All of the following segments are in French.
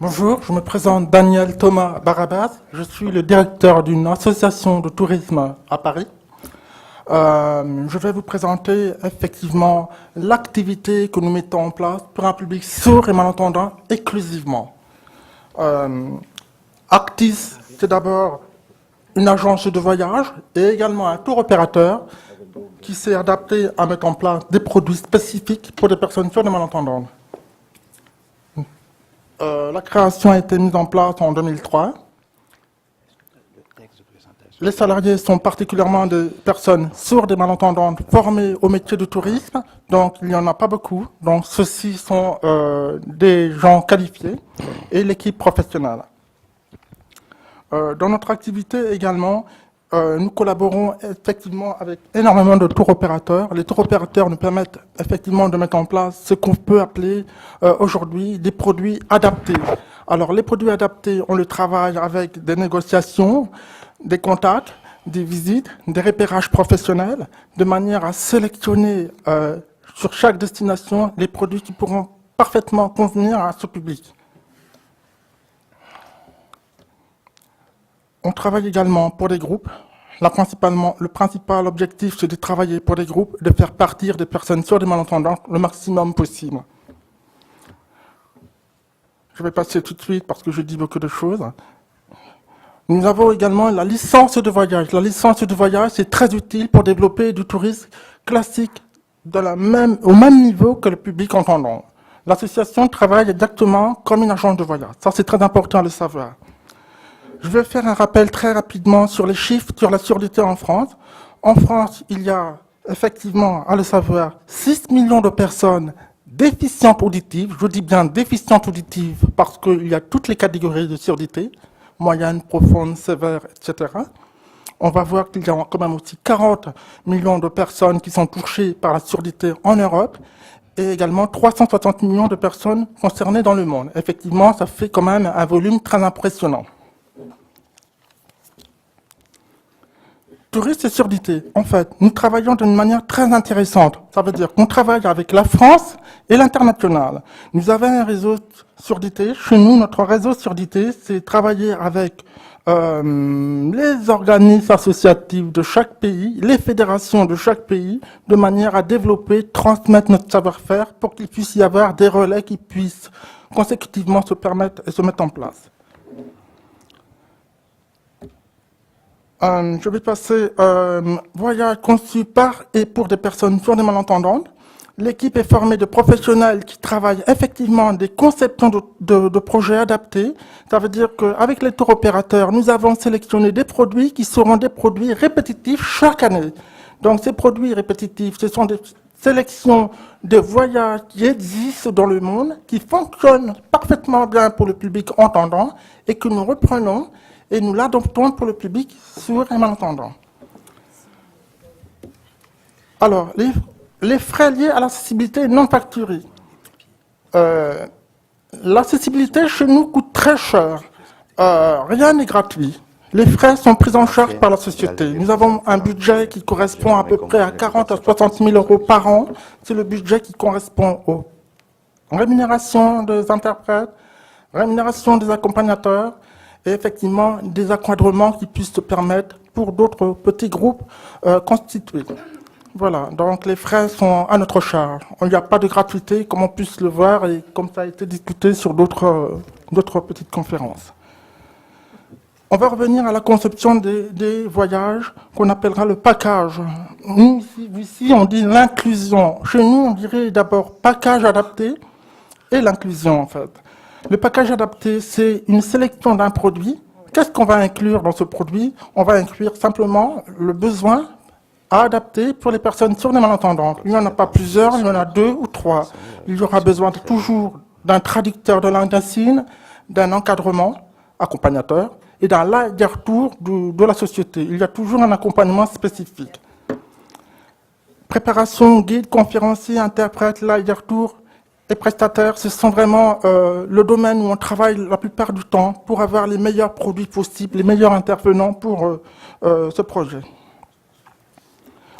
Bonjour, je me présente Daniel Thomas Barabas. Je suis le directeur d'une association de tourisme à Paris. Je vais vous présenter effectivement l'activité que nous mettons en place pour un public sourd et malentendant exclusivement. Actis, c'est d'abord une agence de voyage et également un tour opérateur qui s'est adapté à mettre en place des produits spécifiques pour des personnes sourdes et malentendantes. La création a été mise en place en 2003. Les salariés sont particulièrement des personnes sourdes et malentendantes formées au métier du tourisme, donc il n'y en a pas beaucoup. Donc ceux-ci sont des gens qualifiés et l'équipe professionnelle. Dans notre activité également, nous collaborons effectivement avec énormément de tour opérateurs. Les tour opérateurs nous permettent effectivement de mettre en place ce qu'on peut appeler aujourd'hui des produits adaptés. Alors les produits adaptés, on le travaille avec des négociations, des contacts, des visites, des repérages professionnels, de manière à sélectionner sur chaque destination les produits qui pourront parfaitement convenir à ce public. On travaille également pour des groupes. Le principal objectif, c'est de travailler pour des groupes, de faire partir des personnes sourdes et malentendantes le maximum possible. Je vais passer tout de suite parce que je dis beaucoup de choses. Nous avons également la licence de voyage. La licence de voyage, c'est très utile pour développer du tourisme classique au même niveau que le public entendant. L'association travaille exactement comme une agence de voyage. Ça, c'est très important de le savoir. Je vais faire un rappel très rapidement sur les chiffres sur la surdité en France. En France, il y a effectivement, à le savoir, 6 millions de personnes déficientes auditives. Je dis bien déficientes auditives parce qu'il y a toutes les catégories de surdité, moyenne, profonde, sévère, etc. On va voir qu'il y a quand même aussi 40 millions de personnes qui sont touchées par la surdité en Europe et également 360 millions de personnes concernées dans le monde. Effectivement, ça fait quand même un volume très impressionnant. Tourisme et surdité. En fait, nous travaillons d'une manière très intéressante. Ça veut dire qu'on travaille avec la France et l'international. Nous avons un réseau surdité. Chez nous, notre réseau surdité, c'est travailler avec les organismes associatifs de chaque pays, les fédérations de chaque pays, de manière à développer, transmettre notre savoir-faire pour qu'il puisse y avoir des relais qui puissent consécutivement se permettre et se mettre en place. Je vais passer voyage conçu par et pour des personnes sourdes et malentendantes. L'équipe est formée de professionnels qui travaillent effectivement des conceptions de projets adaptés. Ça veut dire qu'avec les tours opérateurs, nous avons sélectionné des produits qui seront des produits répétitifs chaque année. Donc ces produits répétitifs, ce sont des sélections de voyages qui existent dans le monde, qui fonctionnent parfaitement bien pour le public entendant et que nous reprenons et nous l'adoptons pour le public sourd et malentendant. Alors, les frais liés à l'accessibilité non facturée. L'accessibilité chez nous coûte très cher. Rien n'est gratuit. Les frais sont pris en charge par la société. Nous avons un budget qui correspond à peu près à 40 à 60 000 euros par an. C'est le budget qui correspond aux rémunérations des interprètes, rémunération des accompagnateurs, et effectivement des encadrements qui puissent se permettre pour d'autres petits groupes constitués. Voilà, donc les frais sont à notre charge. Il n'y a pas de gratuité, comme on puisse le voir et comme ça a été discuté sur d'autres petites conférences. On va revenir à la conception des voyages qu'on appellera le package. Nous, ici, on dit l'inclusion. Chez nous, on dirait d'abord package adapté et l'inclusion, en fait. Le package adapté, c'est une sélection d'un produit. Qu'est-ce qu'on va inclure dans ce produit? On va inclure simplement le besoin à adapter pour les personnes sourdes et malentendantes. Il n'y en a pas plusieurs, il y en a 2 ou 3. Il y aura besoin toujours d'un traducteur de langue des signes, d'un encadrement accompagnateur et d'un aller-retour de la société. Il y a toujours un accompagnement spécifique. Préparation, guide, conférencier, interprète, aller-retour et prestataires, ce sont vraiment le domaine où on travaille la plupart du temps pour avoir les meilleurs produits possibles, les meilleurs intervenants pour ce projet.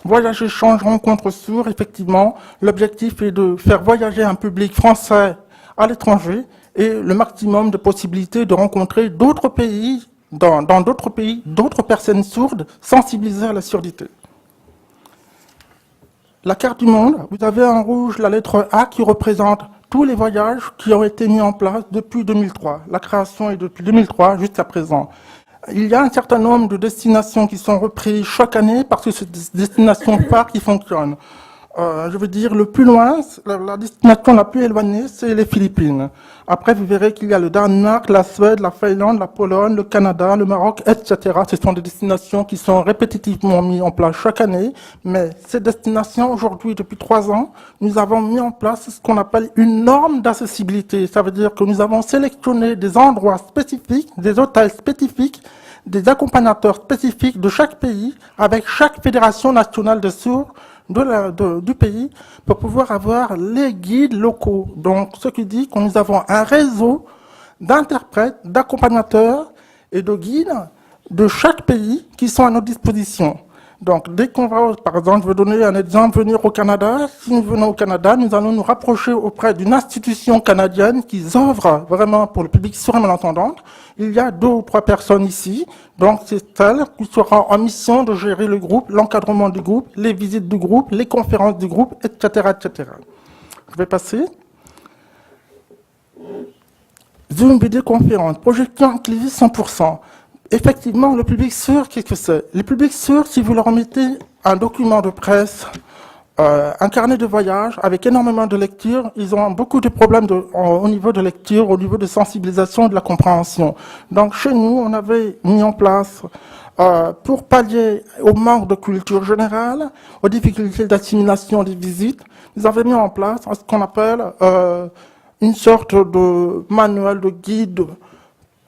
Voyage, échange, rencontre sourds, effectivement, l'objectif est de faire voyager un public français à l'étranger et le maximum de possibilités de rencontrer d'autres pays, dans d'autres pays, d'autres personnes sourdes, sensibilisées à la surdité. La carte du monde, vous avez en rouge la lettre A qui représente tous les voyages qui ont été mis en place depuis 2003. La création est depuis 2003 jusqu'à présent. Il y a un certain nombre de destinations qui sont reprises chaque année parce que c'est des destinations phares qui fonctionnent. Je veux dire, le plus loin, la destination la plus éloignée, c'est les Philippines. Après, vous verrez qu'il y a le Danemark, la Suède, la Finlande, la Pologne, le Canada, le Maroc, etc. Ce sont des destinations qui sont répétitivement mises en place chaque année. Mais ces destinations, aujourd'hui, depuis 3 ans, nous avons mis en place ce qu'on appelle une norme d'accessibilité. Ça veut dire que nous avons sélectionné des endroits spécifiques, des hôtels spécifiques, des accompagnateurs spécifiques de chaque pays, avec chaque fédération nationale de sourds, du pays pour pouvoir avoir les guides locaux. Donc, ce qui dit que nous avons un réseau d'interprètes, d'accompagnateurs et de guides de chaque pays qui sont à notre disposition. Donc, dès qu'on va, par exemple, je vais donner un exemple, venir au Canada. Si nous venons au Canada, nous allons nous rapprocher auprès d'une institution canadienne qui œuvre vraiment pour le public sourd et malentendant. Il y a 2 ou 3 personnes ici, donc c'est elle qui sera en mission de gérer le groupe, l'encadrement du groupe, les visites du groupe, les conférences du groupe, etc., etc. Je vais passer. Zoom vidéoconférence, projection inclusive 100%. Effectivement, le public sourd, qu'est-ce que c'est? Le public sourd, si vous leur mettez un document de presse, un carnet de voyage avec énormément de lecture, ils ont beaucoup de problèmes au niveau de lecture, au niveau de sensibilisation et de la compréhension. Donc chez nous, on avait mis en place, pour pallier au manque de culture générale, aux difficultés d'assimilation des visites, nous avons mis en place ce qu'on appelle une sorte de manuel de guide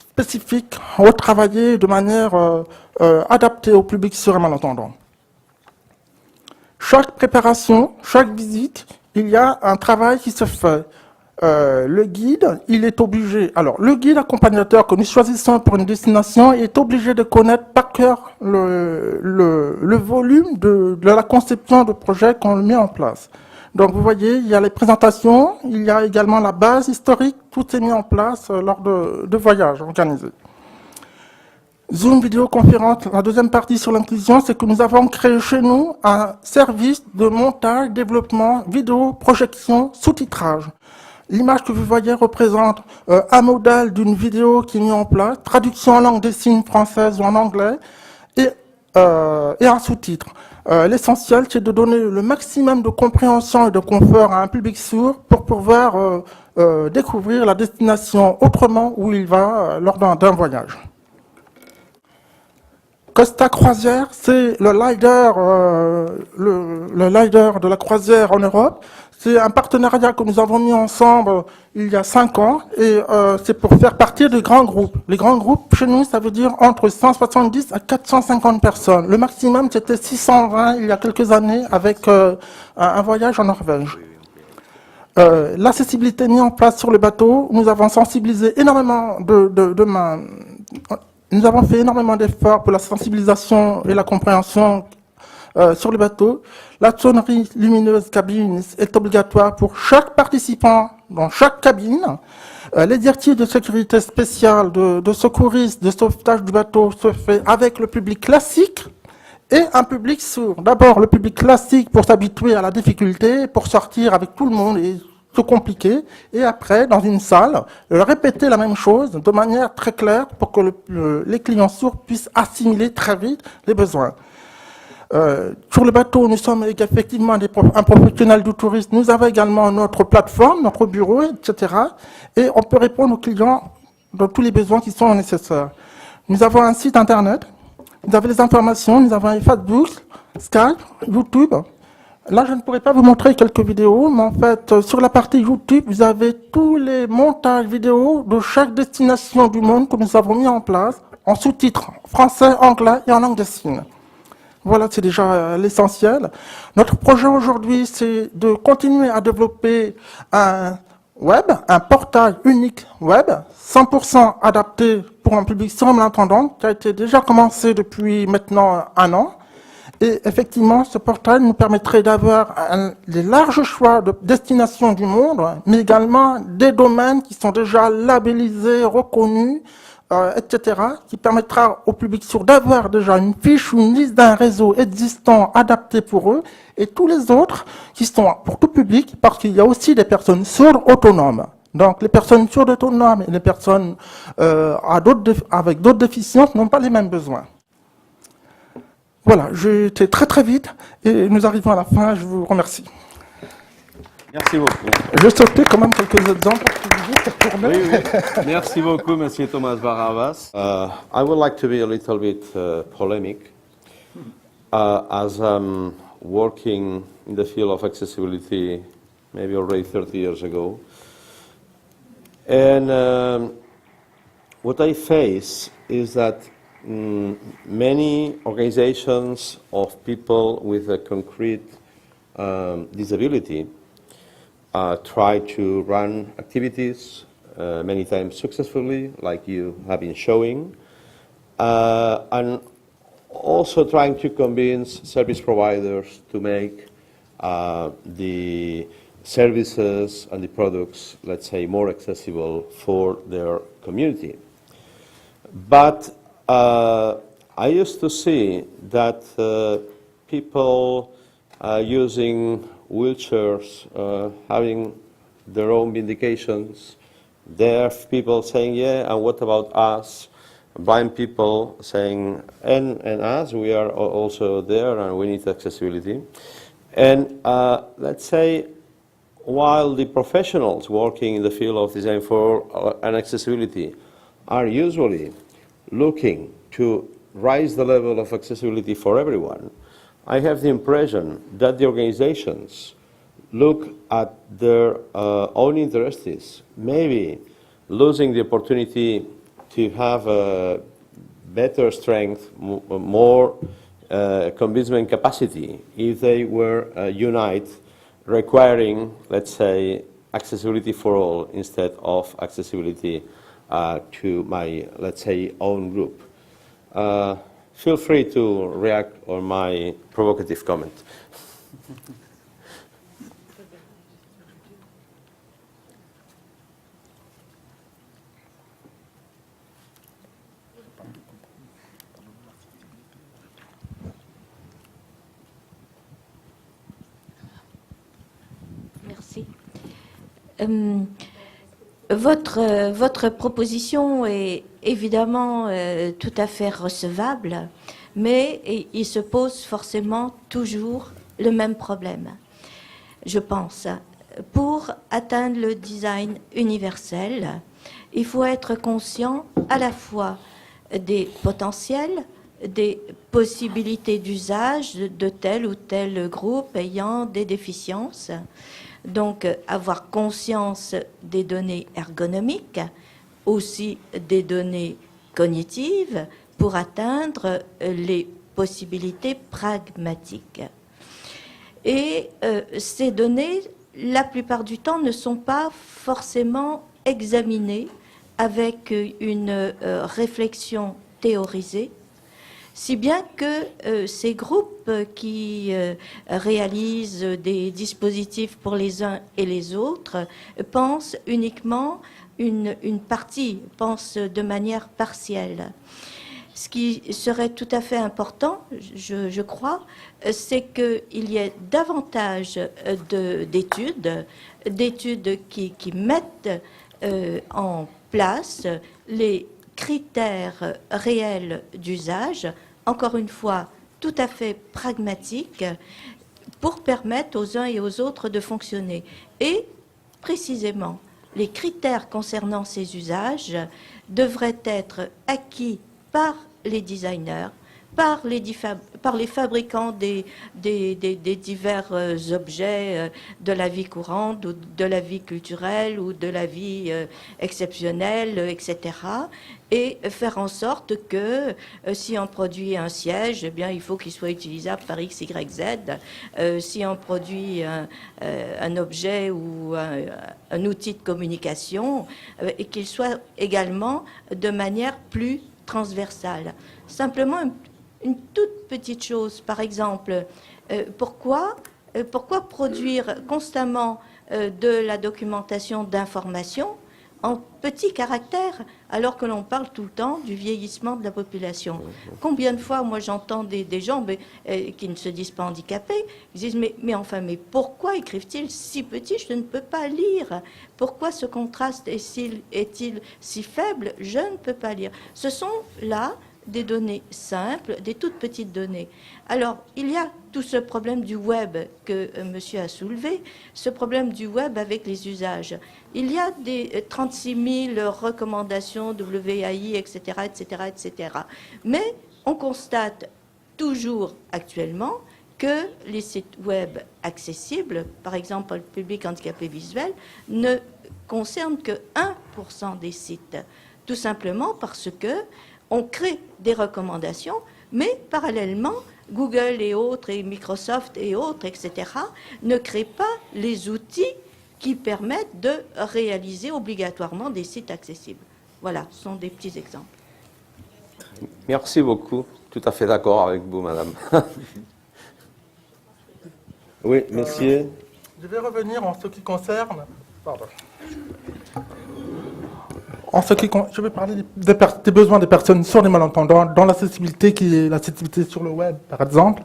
spécifique, retravaillé de manière adaptée au public sourd et malentendant. Chaque préparation, chaque visite, il y a un travail qui se fait. Le guide, il est obligé... Alors, le guide accompagnateur que nous choisissons pour une destination est obligé de connaître par cœur le volume de la conception de projet qu'on met en place. Donc, vous voyez, il y a les présentations, il y a également la base historique, tout est mis en place lors de voyages organisés. Zoom vidéoconférence, la deuxième partie sur l'inclusion, c'est que nous avons créé chez nous un service de montage, développement, vidéo, projection, sous-titrage. L'image que vous voyez représente un modèle d'une vidéo qui est mise en place, traduction en langue des signes française ou en anglais, et un sous-titre. L'essentiel, c'est de donner le maximum de compréhension et de confort à un public sourd pour pouvoir découvrir la destination autrement où il va lors d'un voyage. Costa Croisière, c'est le leader de la croisière en Europe. C'est un partenariat que nous avons mis ensemble il y a 5 ans et c'est pour faire partie des grands groupes. Les grands groupes, chez nous, ça veut dire entre 170 à 450 personnes. Le maximum, c'était 620 il y a quelques années avec un voyage en Norvège. L'accessibilité mise en place sur le bateau, nous avons sensibilisé énormément nous avons fait énormément d'efforts pour la sensibilisation et la compréhension sur le bateau. La sonnerie lumineuse cabine est obligatoire pour chaque participant dans chaque cabine. Les directives de sécurité spéciale, de secourisme, de sauvetage du bateau se fait avec le public classique et un public sourd. D'abord, le public classique pour s'habituer à la difficulté, pour sortir avec tout le monde et se compliquer, et après, dans une salle, répéter la même chose de manière très claire pour que les clients sourds puissent assimiler très vite les besoins. Sur le bateau, nous sommes effectivement un professionnel du tourisme. Nous avons également notre plateforme, notre bureau, etc. Et on peut répondre aux clients dans tous les besoins qui sont nécessaires. Nous avons un site internet, vous avez les informations, nous avons Facebook, Skype, YouTube. Là, je ne pourrais pas vous montrer quelques vidéos, mais en fait, sur la partie YouTube, vous avez tous les montages vidéo de chaque destination du monde que nous avons mis en place, en sous-titres français, anglais et en langue des signes. Voilà, c'est déjà l'essentiel. Notre projet aujourd'hui, c'est de continuer à développer un web, un portail unique web, 100% adapté pour un public sans malentendant, qui a été déjà commencé depuis maintenant 1 an. Et effectivement, ce portail nous permettrait d'avoir les larges choix de destinations du monde, mais également des domaines qui sont déjà labellisés, reconnus, etc., qui permettra au public sourd d'avoir déjà une fiche ou une liste d'un réseau existant adapté pour eux, et tous les autres qui sont pour tout public, parce qu'il y a aussi des personnes sourdes autonomes. Donc les personnes sourdes autonomes et les personnes avec d'autres déficiences n'ont pas les mêmes besoins. Voilà, j'ai été très très vite et nous arrivons à la fin, je vous remercie. Merci beaucoup. Je sautais quand même quelques exemples pour vous dire pour tourner. Oui, oui. Merci beaucoup, Monsieur Thomas Barrabas. I would like to be a little bit polemic, as I'm working in the field of accessibility maybe already 30 years ago. And what I face is that many organizations of people with a concrete disability try to run activities, many times successfully, like you have been showing, and also trying to convince service providers to make the services and the products, let's say, more accessible for their community. But I used to see that people using wheelchairs, having their own vindications, deaf people saying, yeah, and what about us? Blind people saying, and us, we are also there and we need accessibility. And let's say, while the professionals working in the field of design for and accessibility are usually looking to raise the level of accessibility for everyone, I have the impression that the organizations look at their own interests, maybe losing the opportunity to have a better strength, more convincement capacity if they were unite, requiring, let's say, accessibility for all instead of accessibility to my, let's say, own group. Feel free to react on my provocative comment. Merci. Votre proposition est évidemment tout à fait recevable, mais il se pose forcément toujours le même problème. Je pense, pour atteindre le design universel, il faut être conscient à la fois des potentiels, des possibilités d'usage de tel ou tel groupe ayant des déficiences. Donc, avoir conscience des données ergonomiques, aussi des données cognitives, pour atteindre les possibilités pragmatiques. Et ces données, la plupart du temps, ne sont pas forcément examinées avec une réflexion théorisée, si bien que ces groupes qui réalisent des dispositifs pour les uns et les autres pensent uniquement une partie, pensent de manière partielle. Ce qui serait tout à fait important, je crois, c'est qu'il y ait davantage d'études qui mettent en place les critères réels d'usage, encore une fois tout à fait pragmatiques, pour permettre aux uns et aux autres de fonctionner. Et précisément, les critères concernant ces usages devraient être acquis par les designers, par les fabricants des divers objets de la vie courante, ou de la vie culturelle, ou de la vie exceptionnelle, etc. Et faire en sorte que si on produit un siège, eh bien, il faut qu'il soit utilisable par X, Y, Z. Si on produit un objet ou un outil de communication, et qu'il soit également de manière plus transversale. Simplement, une toute petite chose, par exemple, pourquoi produire constamment de la documentation d'information en petits caractères, alors que l'on parle tout le temps du vieillissement de la population. Combien de fois, moi, j'entends des gens qui ne se disent pas handicapés, ils disent, mais pourquoi écrivent-ils si petit, je ne peux pas lire? Pourquoi ce contraste est-il si faible? Je ne peux pas lire. Ce sont là des données simples, des toutes petites données. Alors, il y a tout ce problème du web que monsieur a soulevé, ce problème du web avec les usages. Il y a des 36 000 recommandations WAI, etc., etc., etc. Mais on constate toujours actuellement que les sites web accessibles, par exemple pour le public handicapé visuel, ne concernent que 1% des sites. Tout simplement parce que on crée des recommandations, mais parallèlement, Google et autres, et Microsoft et autres, etc., ne créent pas les outils qui permettent de réaliser obligatoirement des sites accessibles. Voilà, ce sont des petits exemples. Merci beaucoup. Tout à fait d'accord avec vous, madame. Oui, monsieur. Je vais revenir en ce qui concerne... Pardon. Je vais parler des besoins des personnes sourdes et malentendants dans l'accessibilité, qui est l'accessibilité sur le web, par exemple.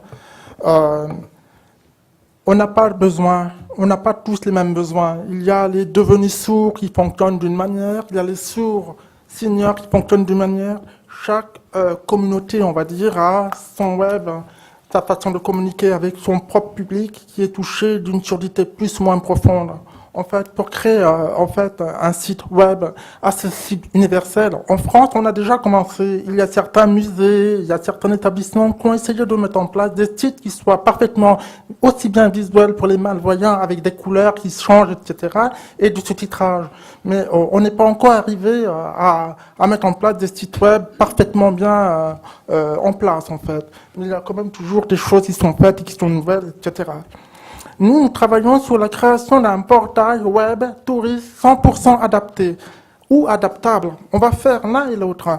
On n'a pas tous les mêmes besoins. Il y a les devenus sourds qui fonctionnent d'une manière, il y a les sourds seniors qui fonctionnent d'une manière. Chaque communauté, on va dire, a son web, sa façon de communiquer avec son propre public qui est touché d'une surdité plus ou moins profonde. En fait, pour créer un site web accessible, universel, en France, on a déjà commencé. Il y a certains musées, il y a certains établissements qui ont essayé de mettre en place des sites qui soient parfaitement aussi bien visuels pour les malvoyants, avec des couleurs qui changent, etc., et du sous-titrage. Mais on n'est pas encore arrivé à mettre en place des sites web parfaitement bien en place, en fait. Il y a quand même toujours des choses qui sont faites et qui sont nouvelles, etc. Nous travaillons sur la création d'un portail web touriste 100% adapté ou adaptable. On va faire l'un et l'autre.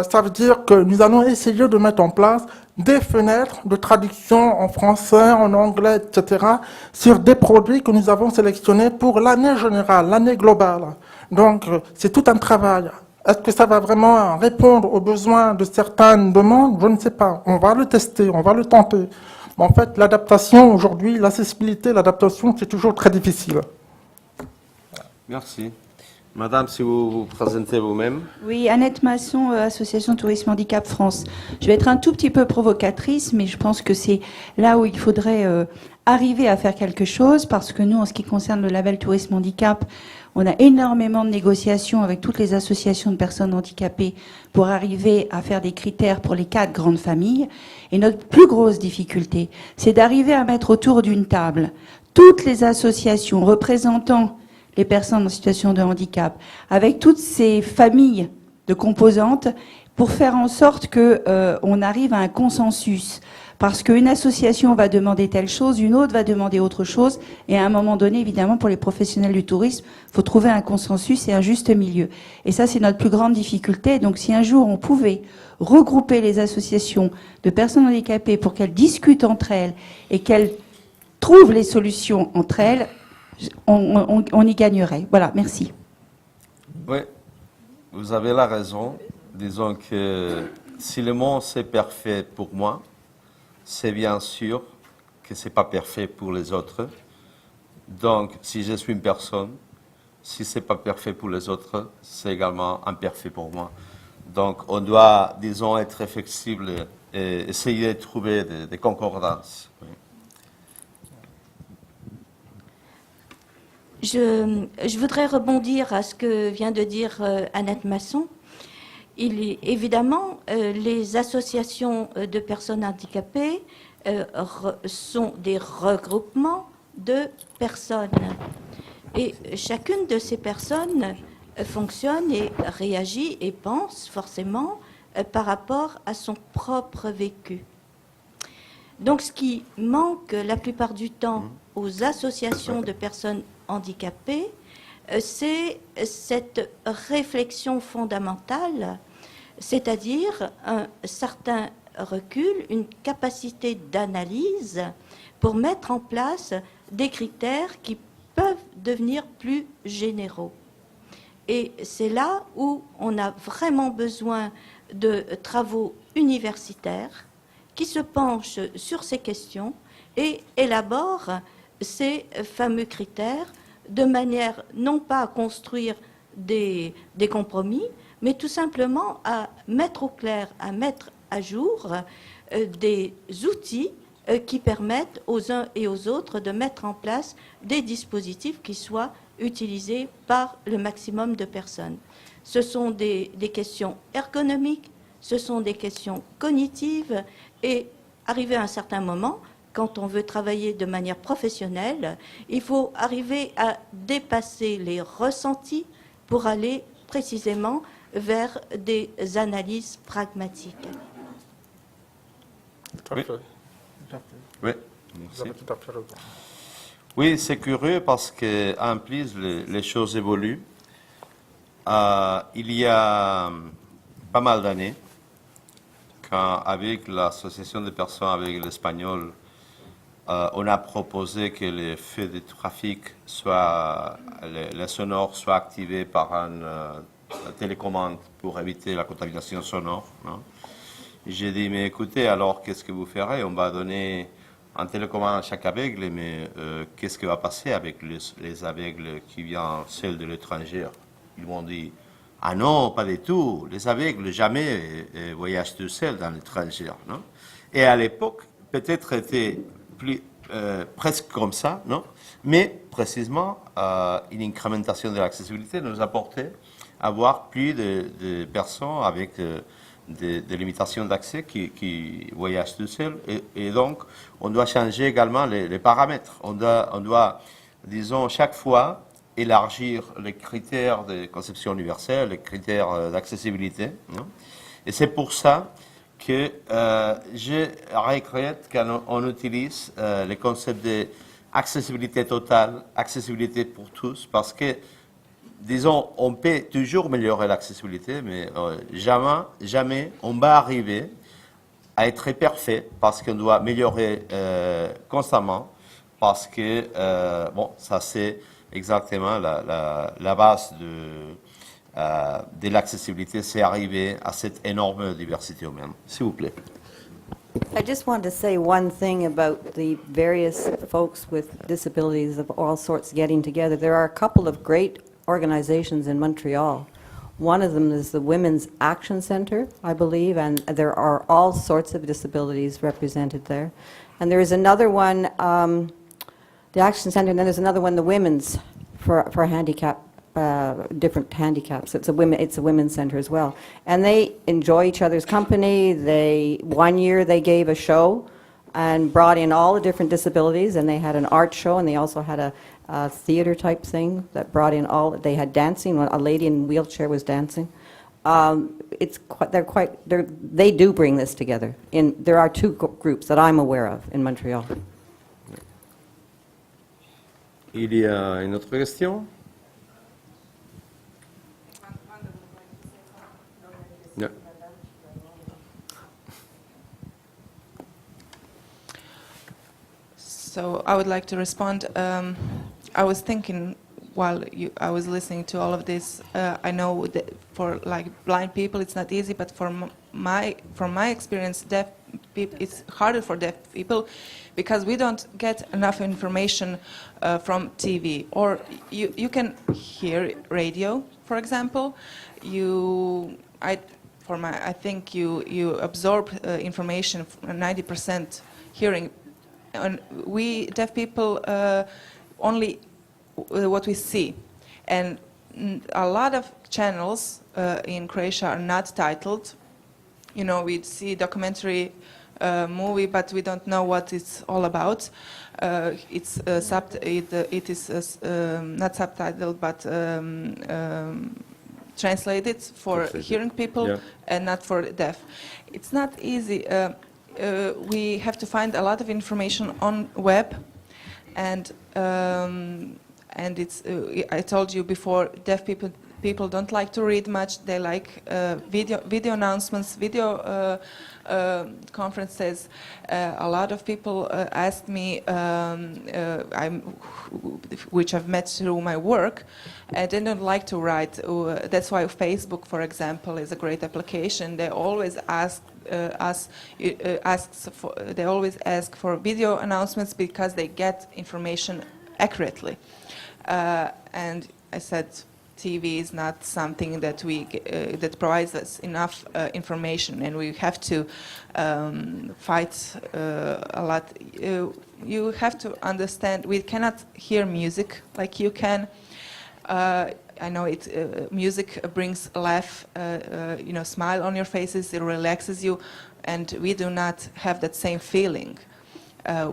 Ça veut dire que nous allons essayer de mettre en place des fenêtres de traduction en français, en anglais, etc., sur des produits que nous avons sélectionnés pour l'année générale, l'année globale. Donc, c'est tout un travail. Est-ce que ça va vraiment répondre aux besoins de certaines demandes? Je ne sais pas. On va le tester, on va le tenter. En fait, l'adaptation aujourd'hui, l'accessibilité, l'adaptation, c'est toujours très difficile. Merci. Madame, si vous vous présentez vous-même. Oui, Annette Masson, Association Tourisme Handicap France. Je vais être un tout petit peu provocatrice, mais je pense que c'est là où il faudrait arriver à faire quelque chose, parce que nous, en ce qui concerne le label Tourisme Handicap, on a énormément de négociations avec toutes les associations de personnes handicapées pour arriver à faire des critères pour les 4 grandes familles. Et notre plus grosse difficulté, c'est d'arriver à mettre autour d'une table toutes les associations représentant les personnes en situation de handicap, avec toutes ces familles de composantes, pour faire en sorte qu'on arrive à un consensus. Parce qu'une association va demander telle chose, une autre va demander autre chose, et à un moment donné, évidemment, pour les professionnels du tourisme, il faut trouver un consensus et un juste milieu. Et ça, c'est notre plus grande difficulté. Donc si un jour on pouvait regrouper les associations de personnes handicapées pour qu'elles discutent entre elles et qu'elles trouvent les solutions entre elles, on y gagnerait. Voilà, merci. Oui, vous avez la raison. Disons que si le monde c'est parfait pour moi, c'est bien sûr que ce n'est pas parfait pour les autres. Donc, si je suis une personne, si ce n'est pas parfait pour les autres, c'est également imparfait pour moi. Donc, on doit, disons, être flexible et essayer de trouver des concordances. Oui. Je voudrais rebondir à ce que vient de dire Annette Masson, Évidemment, les associations de personnes handicapées sont des regroupements de personnes. Et chacune de ces personnes fonctionne et réagit et pense forcément par rapport à son propre vécu. Donc ce qui manque la plupart du temps aux associations de personnes handicapées, c'est cette réflexion fondamentale, c'est-à-dire un certain recul, une capacité d'analyse pour mettre en place des critères qui peuvent devenir plus généraux. Et c'est là où on a vraiment besoin de travaux universitaires qui se penchent sur ces questions et élaborent ces fameux critères de manière non pas à construire des compromis, mais tout simplement à mettre au clair, à mettre à jour des outils qui permettent aux uns et aux autres de mettre en place des dispositifs qui soient utilisés par le maximum de personnes. Ce sont des questions ergonomiques, ce sont des questions cognitives et arrivé à un certain moment, quand on veut travailler de manière professionnelle, il faut arriver à dépasser les ressentis pour aller précisément vers des analyses pragmatiques. Oui. Oui, merci. Tout à fait raison. Oui, c'est curieux parce que en plus les choses évoluent. Il y a pas mal d'années, quand avec l'association des personnes avec l'espagnol, on a proposé que les feux de trafic les sonores soient activés par une télécommande pour éviter la contamination sonore. Non? J'ai dit, mais écoutez, alors qu'est-ce que vous ferez? On va donner un télécommande à chaque aveugle, mais qu'est-ce qui va passer avec les aveugles qui viennent seuls de l'étranger? Ils m'ont dit, ah non, pas du tout. Les aveugles jamais voyagent tout seuls dans l'étranger. Non? Et à l'époque, peut-être était presque comme ça, non? Mais précisément, une incrémentation de l'accessibilité nous apportait à avoir plus de personnes avec des limitations d'accès qui voyagent tout seuls. Et donc, on doit changer également les paramètres. On doit, disons, chaque fois, élargir les critères de conception universelle, les critères d'accessibilité. Non? Et c'est pour ça que je regrette qu'on utilise le concept d'accessibilité totale, accessibilité pour tous, parce que, disons, on peut toujours améliorer l'accessibilité, mais jamais on va arriver à être parfait, parce qu'on doit améliorer constamment, parce que, ça c'est exactement la base de l'accessibilité, c'est arriver à cette énorme diversité humaine. S'il vous plaît. I just wanted to say one thing about the various folks with disabilities of all sorts getting together. There are a couple of great organizations in Montreal. One of them is the Women's Action Centre, I believe, and there are all sorts of disabilities represented there. And there is another one, the Action Centre, and then there's another one, the Women's for handicap, different handicaps. It's a women's centre as well. And they enjoy each other's company. One year they gave a show and brought in all the different disabilities, and they had an art show, and they also had a theater type thing that brought in they had dancing. A lady in a wheelchair was dancing. They do bring this together. There are two groups that I'm aware of in Montreal. Il y a une autre question? Yeah. So I would like to respond. I was thinking while I was listening to all of this. I know that for like blind people it's not easy, but from my experience, deaf people, it's harder for deaf people because we don't get enough information from TV, or you can hear radio, for example. I think you absorb information 90% hearing. And we deaf people only what we see, and a lot of channels in Croatia are not titled. You know, we see documentary movie, but we don't know what it's all about. It is not subtitled, but translated for hearing people and not for deaf. It's not easy. We have to find a lot of information on web, and it's. I told you before, deaf people don't like to read much. They like video announcements, video conferences. A lot of people ask me, which I've met through my work, and they don't like to write. That's why Facebook, for example, is a great application. They always they always ask for video announcements because they get information accurately. And I said, TV is not something that that provides us enough information, and we have to fight a lot. You have to understand, we cannot hear music like you can. I know music brings a laugh, smile on your faces, it relaxes you, and we do not have that same feeling.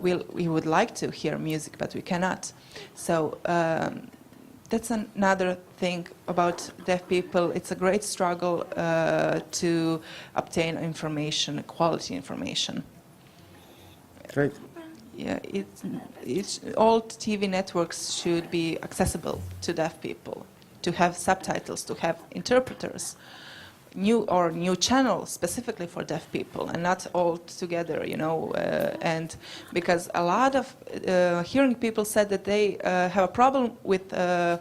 We would like to hear music, but we cannot. So that's another thing about deaf people. It's a great struggle to obtain information, quality information. Great. Yeah, all TV networks should be accessible to deaf people, to have subtitles, to have interpreters, new channels specifically for deaf people, and not all together, and because a lot of hearing people said that they have a problem with sign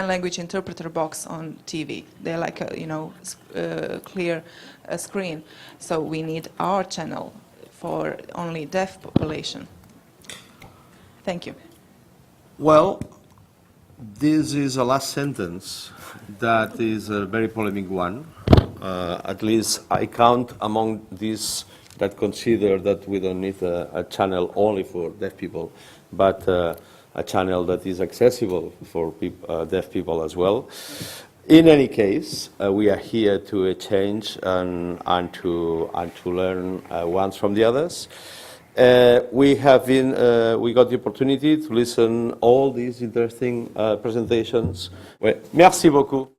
language interpreter box on TV. They like a clear screen, so we need our channel for only deaf population. Thank you. Well, this is a last sentence that is a very polemic one. At least I count among these that consider that we don't need a channel only for deaf people, but a channel that is accessible for deaf people as well. In any case, we are here to exchange and to learn ones from the others. We got the opportunity to listen all these interesting presentations. Ouais. Merci beaucoup.